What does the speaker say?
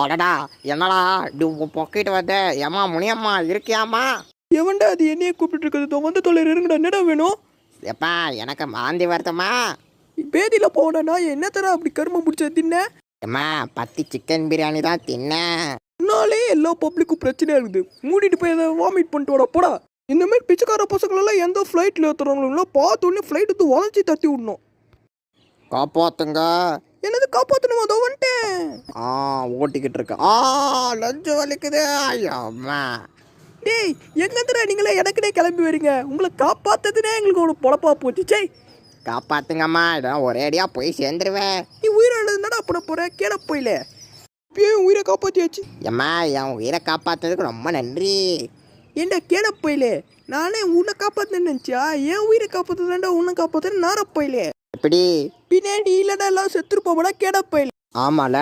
அடடா, என்னடா இப்படி பொக்கிட்டு வந்த? ஏம்மா முனியம்மா இருக்கியாம்மா? எவன்டா அது என்னையே கூப்பிட்டு இருக்குது? வந்து தொழில் இருங்கடா, என்னடா வேணும்? எப்பா எனக்கு வாந்தி வருத்தம்மா. பேதியில் போன நான் என்ன தர அப்படி கருமம் பிடிச்ச தின்ன? ஏம்மா 10 சிக்கன் பிரியாணி தான் தின்னேன். என்னாலே எல்லா பப்ளிக்கும் பிரச்சனையா இருக்குது. மூடிட்டு போய் அதை வாமிட் பண்ணிட்டு வாடா போடா. இந்த மாதிரி பிச்சைக்கார பசங்களெல்லாம் எந்த ஃப்ளைட்டில் ஏற்றுறாங்களோ பார்த்தோன்னே ஃப்ளைட் எடுத்து வளைச்சி தட்டி விடணும். காப்பாத்துங்க. என்னது காப்பாற்றணுமா? அதோ வந்துட்டேன். ஓட்டிக்கிட்டு இருக்கேன். லஞ்சு வலிக்குது. ஐயோம்மா. டேய் எங்கேருந்துடா நீங்களே எனக்குனே கிளம்பி வரீங்க? உங்களை காப்பாற்றுறதுனே எங்களுக்கு ஒரு பொழப்பா போச்சு. சே காப்பாத்துங்கம்மா, இதான் ஒரே அடியா போய் சேர்ந்துருவேன். நீ உயிரோட என்னடா பண்ண போற? கேட போயில இப்பயே உயிரை காப்பாற்றியாச்சு. ஏம்மா என் உயிரை காப்பாத்துறதுக்கு ரொம்ப நன்றி. ஏண்டா கேட போயிலே, நானே உன்னை காப்பாற்றுன்னு நினச்சியா? ஏன் உயிரை காப்பாற்றுதாண்டா உன்னை காப்பாற்றுன்னு நார போயிலே. எப்படி? பின்னாடி இல்லைடா எல்லாம் செத்துருப்போம்டா கேட போயில. ஆமால.